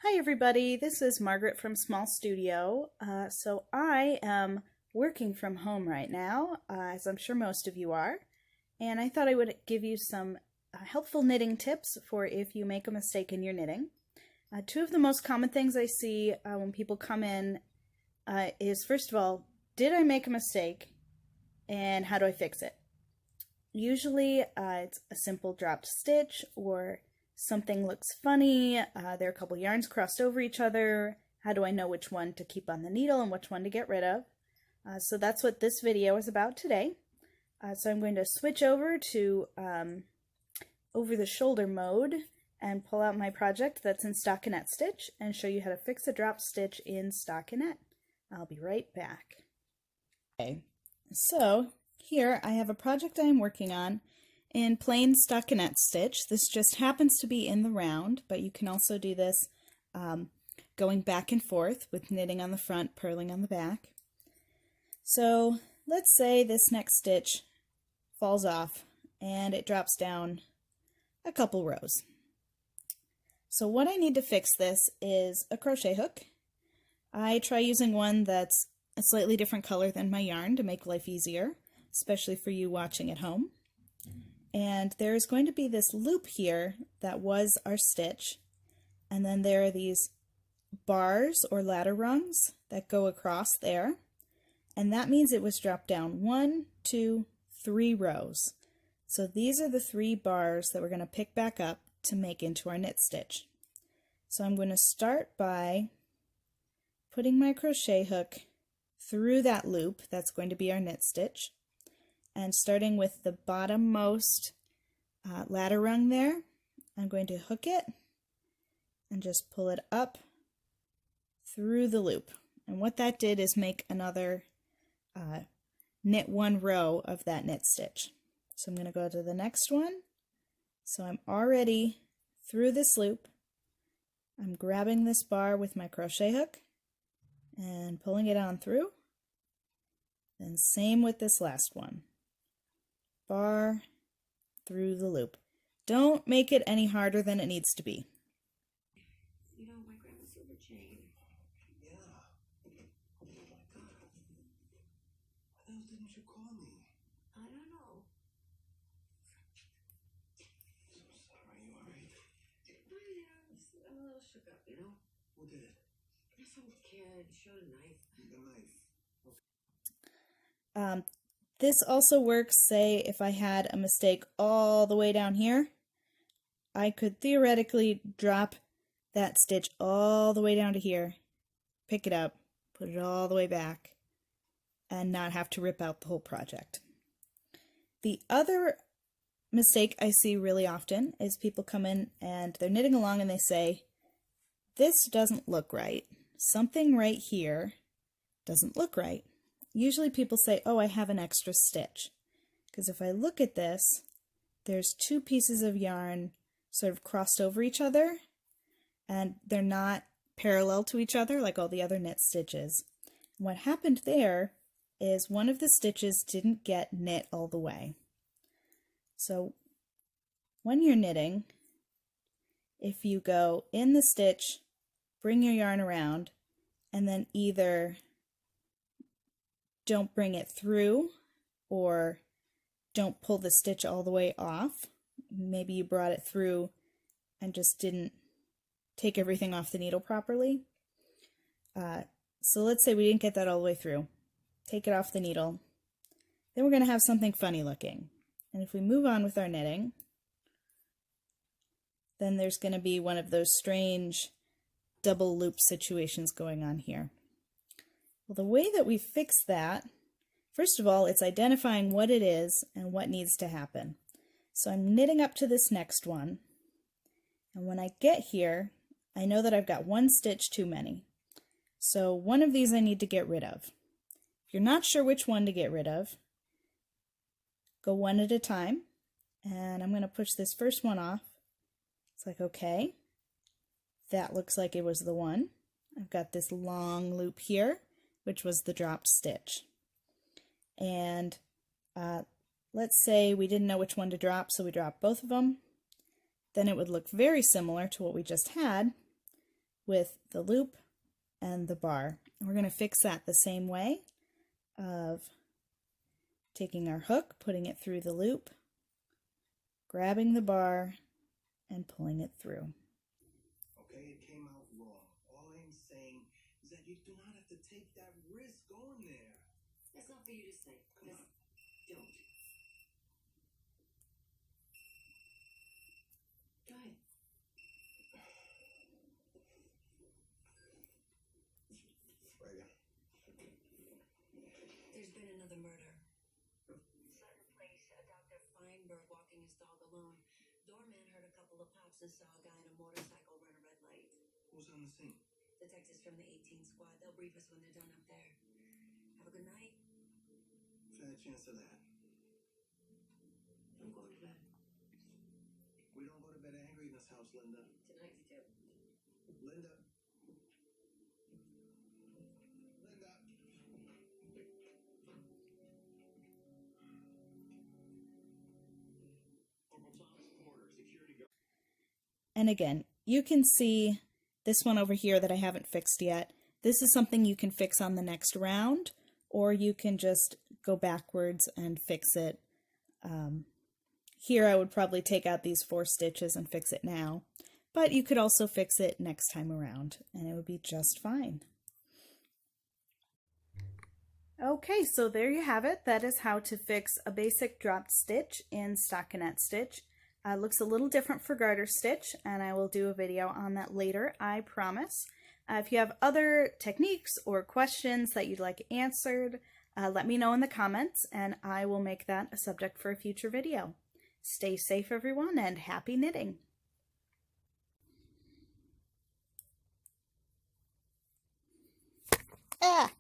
Hi everybody, this is Margaret from Small Studio. So I am working from home right now, as I'm sure most of you are, and I thought I would give you some helpful knitting tips for if you make a mistake in your knitting. Two of the most common things I see when people come in is, first of all, did I make a mistake and how do I fix it? Usually it's a simple dropped stitch or something looks funny, there are a couple yarns crossed over each other, how do I know which one to keep on the needle and which one to get rid of? So that's what this video is about today. So I'm going to switch over to over the shoulder mode and pull out my project that's in stockinette stitch and show you how to fix a drop stitch in stockinette. I'll be right back. Okay, so here I have a project I'm working on in plain stockinette stitch. This just happens to be in the round, but you can also do this going back and forth with knitting on the front, purling on the back. So let's say this next stitch falls off and it drops down a couple rows. So what I need to fix this is a crochet hook. I try using one that's a slightly different color than my yarn to make life easier, especially for you watching at home. And there is going to be this loop here that was our stitch, and then there are these bars or ladder rungs that go across there, and that means it was dropped down 1, 2, 3 rows. So these are the 3 bars that we're going to pick back up to make into our knit stitch. So I'm going to start by putting my crochet hook through that loop that's going to be our knit stitch, and starting with the bottommost ladder rung there, I'm going to hook it and just pull it up through the loop. And what that did is make another knit 1 row of that knit stitch. So I'm going to go to the next one. So I'm already through this loop. I'm grabbing this bar with my crochet hook and pulling it on through. Then same with this last one. Bar through the loop. Don't make it any harder than it needs to be. You know, my grandma's silver chain. Yeah. Oh my God. Why the hell didn't you call me? I don't know. So sorry, you alright? Oh, yeah, I'm a little shook up, you know? Who did? Some kid showed a knife. The knife. This also works, say, if I had a mistake all the way down here, I could theoretically drop that stitch all the way down to here, pick it up, put it all the way back, and not have to rip out the whole project. The other mistake I see really often is people come in and they're knitting along and they say, this doesn't look right. Something right here doesn't look right. Usually people say, oh, I have an extra stitch. Because if I look at this, there's 2 pieces of yarn sort of crossed over each other, and they're not parallel to each other like all the other knit stitches. And what happened there is one of the stitches didn't get knit all the way. So when you're knitting, if you go in the stitch, bring your yarn around, and then either don't bring it through or don't pull the stitch all the way off. Maybe you brought it through and just didn't take everything off the needle properly. So let's say we didn't get that all the way through. Take it off the needle. Then we're going to have something funny looking. And if we move on with our knitting, then there's going to be one of those strange double loop situations going on here. Well, the way that we fix that, first of all, it's identifying what it is and what needs to happen. So I'm knitting up to this next one, and when I get here, I know that I've got 1 stitch too many. So one of these I need to get rid of. If you're not sure which one to get rid of, go one at a time, and I'm going to push this first one off. It's like, okay, that looks like it was the one. I've got this long loop here, which was the dropped stitch. And let's say we didn't know which one to drop, so we dropped both of them. Then it would look very similar to what we just had, with the loop and the bar. We're going to fix that the same way of taking our hook, putting it through the loop, grabbing the bar, and pulling it through. Okay, it came out wrong. All I'm saying is that you do not have to take that risk going there. That's not for you to say. Come on. Don't. Go ahead. Right now. There's been another murder. Sutton Place, Dr. Feinberg walking his dog alone. Doorman heard a couple of pops and saw a guy in a motorcycle run a red light. Who's on the scene? Detectives from the 18 squad. They'll brief us when they're done up there. Have a good night. Fair chance of that. I'm going to bed. We don't go to bed angry in this house, Linda. Tonight you do. Linda. Linda. Corporal Thomas Porter, security guard. And again, you can see this one over here that I haven't fixed yet. This is something you can fix on the next round, or you can just go backwards and fix it. Here I would probably take out these 4 stitches and fix it now, but you could also fix it next time around and it would be just fine. Okay, so there you have it. That is how to fix a basic dropped stitch in stockinette stitch. Looks a little different for garter stitch, and I will do a video on that later, I promise. If you have other techniques or questions that you'd like answered, let me know in the comments, and I will make that a subject for a future video. Stay safe, everyone, and happy knitting! Ah!